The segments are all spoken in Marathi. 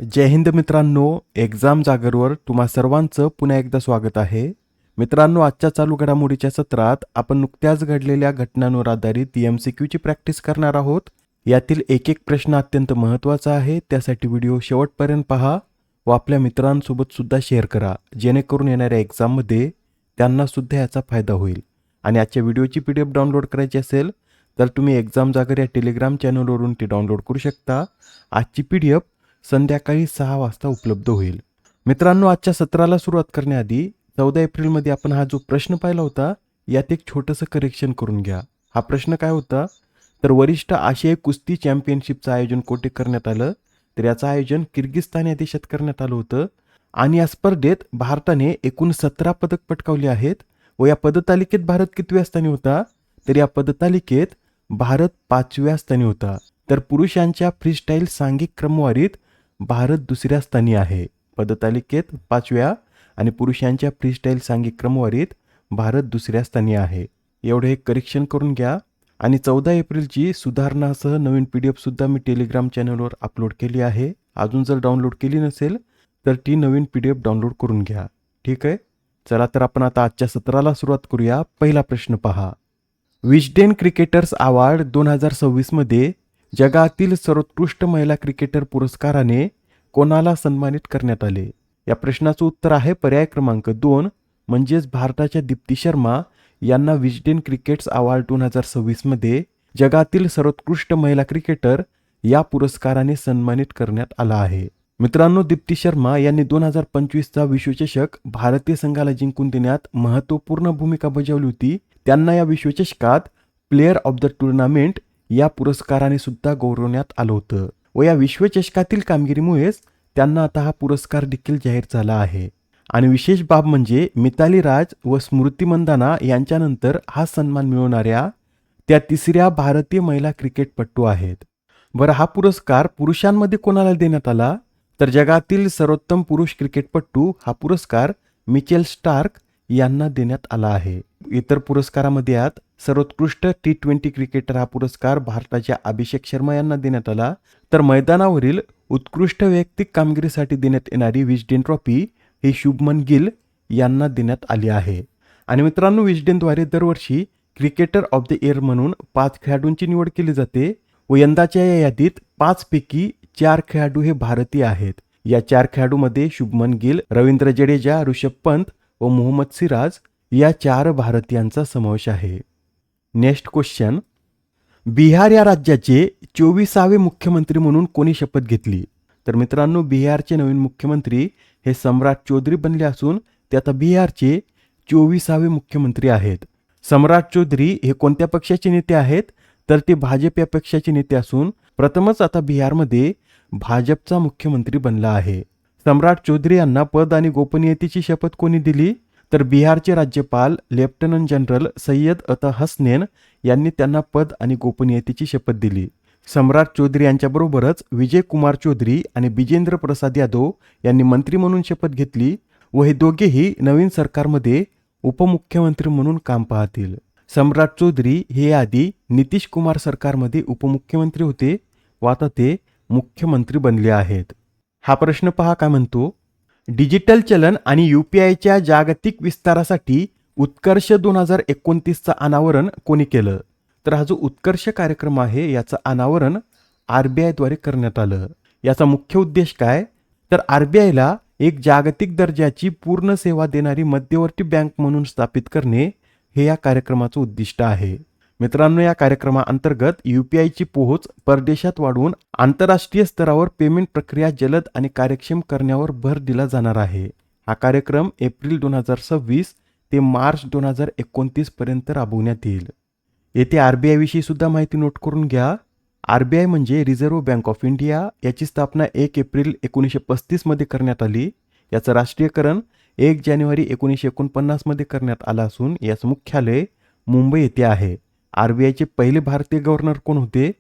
जय हिंद मित्रांनो, एक्झाम जागरवर तुम्हा सर्वांचं पुन्हा एकदा स्वागत आहे. मित्रांनो, आजच्या चालू घडामोडीच्या सत्रात आपण नुकत्याच घडलेल्या घटनांवर आधारित MCQची प्रॅक्टिस करणार आहोत. यातील एक एक प्रश्न अत्यंत महत्त्वाचा आहे, त्यासाठी व्हिडिओ शेवटपर्यंत पहा व आपल्या मित्रांसोबत सुद्धा शेअर करा, जेणेकरून येणाऱ्या एक्झाममध्ये त्यांना सुद्धा याचा फायदा होईल. आणि आजच्या व्हिडिओची PDF डाउनलोड करायची असेल तर तुम्ही एक्झाम जागर या टेलिग्राम चॅनलवरून ती डाउनलोड करू शकता. आजची PDF संध्याकाळी 6 वाजता उपलब्ध होईल. मित्रांनो, आजच्या सत्राला सुरुवात करण्याआधी 14 एप्रिलमध्ये आपण हा जो प्रश्न पाहिला होता, यात एक छोटंसं करेक्शन करून घ्या. हा प्रश्न काय होता, तर वरिष्ठ आशियाई कुस्ती चॅम्पियनशिपचं आयोजन कोठे करण्यात आलं, तर याचं आयोजन किर्गिस्तान या देशात करण्यात आलं होतं. आणि या स्पर्धेत भारताने एकूण 17 पदक पटकावली आहेत व या पदतालिकेत भारत कितव्या स्थानी होता, तर या पदतालिकेत भारत 5व्या स्थानी होता. तर पुरुषांच्या फ्रीस्टाईल सांघिक क्रमवारीत भारत दुसऱ्या स्थानी आहे. पदतालिकेत 5व्या आणि पुरुषांच्या फ्रीस्टाईल सांघिक क्रमवारीत भारत दुसऱ्या स्थानी आहे. एवढे एक करेक्शन करून घ्या. आणि 14 एप्रिलची सुधारणासह नवीन PDF सुद्धा मी टेलिग्राम चॅनलवर अपलोड केली आहे. अजून जर डाउनलोड केली नसेल तर ती नवीन PDF डाउनलोड करून घ्या. ठीक आहे, चला तर आपण आता आजच्या सत्राला सुरुवात करूया. पहिला प्रश्न पहा. विस्डेन क्रिकेटर्स अवॉर्ड 2026 मध्ये जगातील सर्वोत्कृष्ट महिला क्रिकेटर पुरस्काराने कोणाला सन्मानित करण्यात आले? या प्रश्नाचं उत्तर आहे पर्याय क्रमांक 2, म्हणजेच भारताच्या दीप्ती शर्मा यांना विस्डेन क्रिकेट्स अवॉर्ड 2026 मध्ये जगातील सर्वोत्कृष्ट महिला क्रिकेटर या पुरस्काराने सन्मानित करण्यात आला आहे. मित्रांनो, दीप्ती शर्मा यांनी 2025चा विश्वचषक भारतीय संघाला जिंकून देण्यात महत्त्वपूर्ण भूमिका बजावली होती. त्यांना या विश्वचषकात प्लेयर ऑफ द टुर्नामेंट या पुरस्काराने सुद्धा गौरवण्यात आलं होतं व या विश्वचषकातील कामगिरीमुळेच त्यांना आता हा पुरस्कार देखील जाहीर झाला आहे. आणि विशेष बाब म्हणजे मिताली राज व स्मृती मंदाना यांच्यानंतर हा सन्मान मिळवणाऱ्या त्या तिसऱ्या भारतीय महिला क्रिकेटपटू आहेत. बरं, हा पुरस्कार पुरुषांमध्ये कोणाला देण्यात आला, तर जगातील सर्वोत्तम पुरुष क्रिकेटपटू हा पुरस्कार मिचेल स्टार्क यांना देण्यात आला आहे. इतर पुरस्कारामध्ये यात सर्वोत्कृष्ट T20 क्रिकेटर हा पुरस्कार भारताच्या अभिषेक शर्मा यांना देण्यात आला. तर मैदानावरील उत्कृष्ट वैयक्तिक कामगिरीसाठी देण्यात येणारी विस्डेन ट्रॉफी ही शुभमन गिल यांना देण्यात आली आहे. आणि मित्रांनो, विस्डेनद्वारे दरवर्षी क्रिकेटर ऑफ द इयर म्हणून 5 खेळाडूंची निवड केली जाते व यंदाच्या या यादीत 5 पैकी 4 खेळाडू हे भारतीय आहेत. या 4 खेळाडूमध्ये शुभमन गिल, रवींद्र जडेजा, ऋषभ पंत व मोहम्मद सिराज या 4 भारतीयांचा समावेश आहे. Next question. बिहार या राज्याचे 24वे मुख्यमंत्री म्हणून कोणी शपथ घेतली? तर मित्रांनो, बिहारचे नवीन मुख्यमंत्री हे सम्राट चौधरी बनले असून ते आता बिहारचे 24वे मुख्यमंत्री आहेत. सम्राट चौधरी हे कोणत्या पक्षाचे नेते आहेत, तर ते भाजप या पक्षाचे नेते असून प्रथमच आता बिहारमध्ये भाजपचा मुख्यमंत्री बनला आहे. सम्राट चौधरी यांना पद आणि गोपनीयतेची शपथ कोणी दिली, तर बिहारचे राज्यपाल लेफ्टनंट जनरल सय्यद अता हसनैन यांनी त्यांना पद आणि गोपनीयतेची शपथ दिली. सम्राट चौधरी यांच्याबरोबरच विजय कुमार चौधरी आणि बिजेंद्र प्रसाद यादव यांनी मंत्री म्हणून शपथ घेतली व हे दोघेही नवीन सरकारमध्ये उपमुख्यमंत्री म्हणून काम पाहतील. सम्राट चौधरी हे आधी नितीश कुमार सरकारमध्ये उपमुख्यमंत्री होते व आता ते मुख्यमंत्री बनले आहेत. हा प्रश्न पहा काय म्हणतो. डिजिटल चलन आणि UPIच्या जागतिक विस्तारासाठी उत्कर्ष 2029चं अनावरण कोणी केलं? तर हा जो उत्कर्ष कार्यक्रम आहे याचं अनावरण RBI द्वारे करण्यात आलं. याचा मुख्य उद्देश काय, तर RBIला एक जागतिक दर्जाची पूर्ण सेवा देणारी मध्यवर्ती बँक म्हणून स्थापित करणे हे या कार्यक्रमाचं उद्दिष्ट आहे. मित्रांनो, या कार्यक्रमाअंतर्गत UPIची पोहोच परदेशात वाढवून आंतरराष्ट्रीय स्तरावर पेमेंट प्रक्रिया जलद आणि कार्यक्षम करण्यावर भर दिला जाणार आहे. हा कार्यक्रम एप्रिल 2026 ते मार्च 2029 पर्यंत राबवण्यात येईल. येथे RBI विषयी सुद्धा माहिती नोट करून घ्या. RBI म्हणजे रिझर्व्ह बँक ऑफ इंडिया. याची स्थापना 1 एप्रिल 1935 मध्ये करण्यात आली. याचं राष्ट्रीयकरण 1 जानेवारी 1949 मध्ये करण्यात आलं असून याचं मुख्यालय मुंबई येथे आहे. RBIचे पहिले भारतीय गव्हर्नर कोण होते,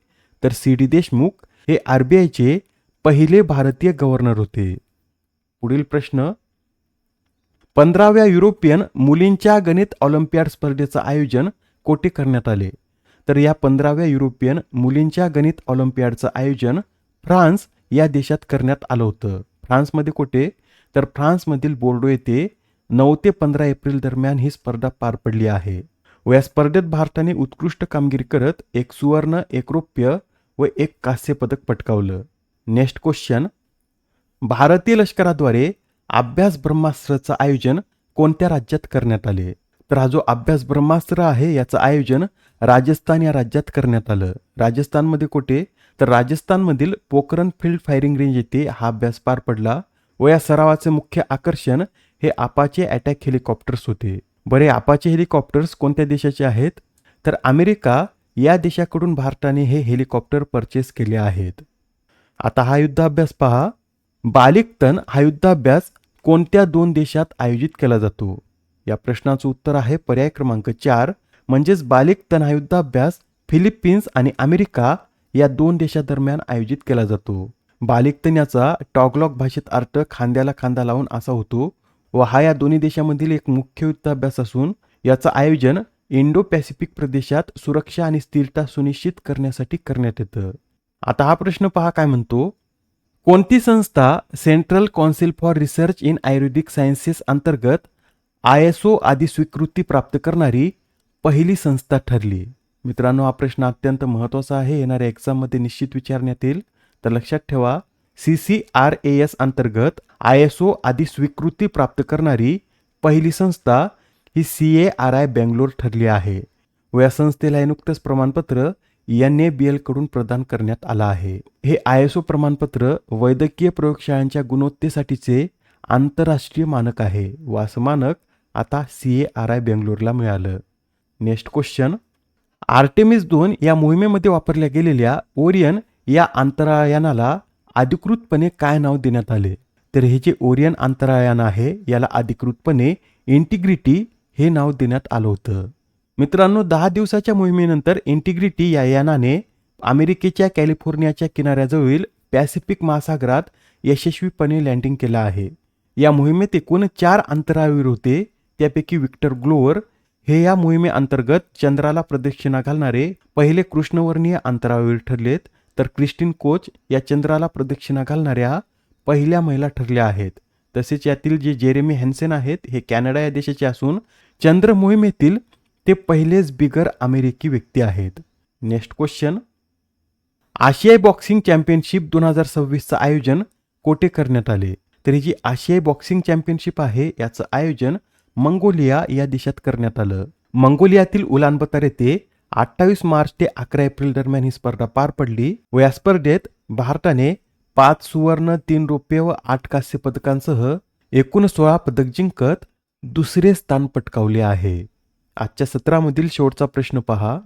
तर CD देशमुख हे RBIचे पहिले भारतीय गव्हर्नर होते. पुढील प्रश्न. 15व्या युरोपियन मुलींच्या गणित ऑलिम्पियाड स्पर्धेचं आयोजन कोठे करण्यात आले? तर या 15व्या युरोपियन मुलींच्या गणित ऑलिम्पियाडचं आयोजन फ्रान्स या देशात करण्यात आलं होतं. फ्रान्समध्ये कुठे? तर फ्रान्समधील बोर्डो येथे 9 ते 15 एप्रिल दरम्यान ही स्पर्धा पार पडली आहे. व या स्पर्धेत भारताने उत्कृष्ट कामगिरी करत 1 सुवर्ण, 1 रौप्य व 1 कांस्य पदक पटकावलं. नेक्स्ट क्वेश्चन, भारतीय लष्कराद्वारे अभ्यास ब्रह्मास्त्राचं आयोजन कोणत्या राज्यात करण्यात आले? तर हा जो अभ्यास ब्रह्मास्त्र आहे याचं आयोजन राजस्थान या राज्यात करण्यात आलं. राजस्थानमध्ये कुठे? तर राजस्थानमधील पोखरण फील्ड फायरिंग रेंज येथे हा अभ्यास पार पडला व या सरावाचे मुख्य आकर्षण हे अपाचे अटॅक हेलिकॉप्टर्स होते. बरे, अपाचे हेलिकॉप्टर्स कोणत्या देशाचे आहेत? तर अमेरिका या देशाकडून भारताने हे हेलिकॉप्टर परचेस केले आहेत. आता हा युद्धाभ्यास पहा. बालिकतन हा युद्धाभ्यास कोणत्या 2 देशात आयोजित केला जातो? या प्रश्नाचं उत्तर आहे पर्याय क्रमांक 4, म्हणजेच बालिकतन हा युद्धाभ्यास फिलिपिन्स आणि अमेरिका या 2 देशादरम्यान आयोजित केला जातो. बालिकतन याचा टॉगलॉग भाषेत अर्थ खांद्याला खांदा लावून असा होतो व हा या दोन्ही देशामधील एक मुख्य युद्धाभ्यास असून याचं आयोजन इंडो पॅसिफिक प्रदेशात सुरक्षा आणि स्थिरता सुनिश्चित करण्यासाठी करण्यात येतं. आता हा प्रश्न पहा काय म्हणतो. कोणती संस्था central council for research in Ayurvedic sciences अंतर्गत ISO आदी स्वीकृती प्राप्त करणारी पहिली संस्था ठरली? मित्रांनो, हा प्रश्न अत्यंत महत्त्वाचा आहे, येणाऱ्या एक्झाममध्ये निश्चित विचारण्यात येईल. तर लक्षात ठेवा, CCRAS अंतर्गत ISO आदी स्वीकृती प्राप्त करणारी पहिली संस्था ही CARI बेंगलोर ठरली आहे व या संस्थेला हे नुकतंच प्रमाणपत्र NABL कडून प्रदान करण्यात आलं आहे. हे ISO प्रमाणपत्र वैद्यकीय प्रयोगशाळांच्या गुणवत्तेसाठीचे आंतरराष्ट्रीय मानक आहे व असं मानक आता CARI बेंगलोरला मिळालं. नेक्स्ट क्वेश्चन, आर्टेमिस 2 या मोहिमेमध्ये वापरल्या गेलेल्या ओरियन या अंतराळयानाला अधिकृतपणे काय नाव देण्यात आले? तर हे जे ओरियन अंतराळयान आहे याला अधिकृतपणे इंटिग्रिटी हे नाव देण्यात आलं होतं. मित्रांनो, 10 दिवसाच्या मोहिमेनंतर इंटिग्रिटी या यानाने अमेरिकेच्या कॅलिफोर्नियाच्या किनाऱ्याजवळील पॅसिफिक महासागरात यशस्वीपणे लँडिंग केलं आहे. या मोहिमेत एकूण 4 अंतराळवीर होते. त्यापैकी विक्टर ग्लोवर हे या मोहिमेअंतर्गत चंद्राला प्रदक्षिणा घालणारे पहिले कृष्णवर्णीय अंतराळवीर ठरलेत. तर क्रिस्टिन कोच या चंद्राला प्रदक्षिणा घालणाऱ्या पहिल्या महिला ठरल्या आहेत. तसेच यातील जे जेरेमी हॅन्सेन आहेत हे कॅनडा या देशाचे असून चंद्र मोहिमेतील ते पहिलेच बिगर अमेरिकी व्यक्ती आहेत. नेक्स्ट क्वेश्चन, आशियाई बॉक्सिंग चॅम्पियनशिप 2026चं आयोजन कोठे करण्यात आले? तर ही जी आशियाई बॉक्सिंग चॅम्पियनशिप आहे याचं आयोजन मंगोलिया या देशात करण्यात आलं. मंगोलियातील उलानबतर येथे 28 मार्च ते 11 एप्रिल दरम्यान ही स्पर्धा पार पडली व या स्पर्धेत भारताने 5 सुवर्ण, 3 रौप्य व 8 कांस्य पदकांसह एकूण 16 पदक जिंकत दुसरे स्थान पटकावले आहे. आजच्या सत्रामधील शेवटचा प्रश्न पहा.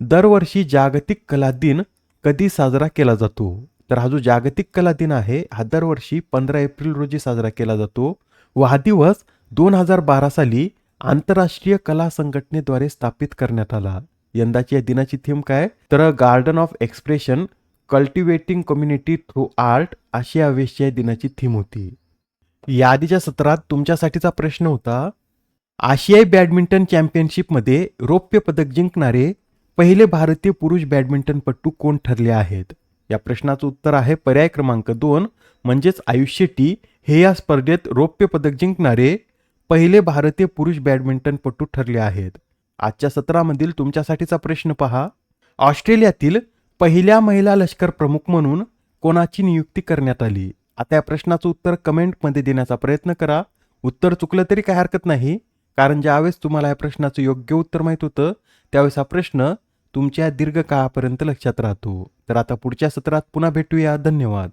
दरवर्षी जागतिक कला दिन कधी साजरा केला जातो? तर हा जो जागतिक कला दिन आहे हा दरवर्षी 15 एप्रिल रोजी साजरा केला जातो व हा दिवस 2012 साली आंतरराष्ट्रीय कला संघटनेद्वारे स्थापित करण्यात आला. यंदाची या दिनाची थीम काय? तर garden of expression cultivating community through art अशी यावेळेसच्या दिनाची थीम होती. याआधीच्या सत्रात तुमच्यासाठीचा प्रश्न होता, आशियाई बॅडमिंटन चॅम्पियनशिपमध्ये रौप्य पदक जिंकणारे पहिले भारतीय पुरुष बॅडमिंटनपटू कोण ठरले आहेत? या प्रश्नाचं उत्तर आहे पर्याय क्रमांक 2, म्हणजेच आयुष शेट्टी हे या स्पर्धेत रौप्य पदक जिंकणारे पहिले भारतीय पुरुष बॅडमिंटनपटू ठरले आहेत. आजच्या सत्रामधील तुमच्यासाठीचा प्रश्न पहा. ऑस्ट्रेलियातील पहिल्या महिला लष्कर प्रमुख म्हणून कोणाची नियुक्ती करण्यात आली? आता या प्रश्नाचं उत्तर कमेंटमध्ये देण्याचा प्रयत्न करा. उत्तर चुकलं तरी काही हरकत नाही, कारण ज्यावेळेस तुम्हाला या प्रश्नाचं योग्य उत्तर माहीत होतं त्यावेळेस हा प्रश्न तुमच्या दीर्घकाळापर्यंत लक्षात राहतो. तर आता पुढच्या सत्रात पुन्हा भेटूया. धन्यवाद.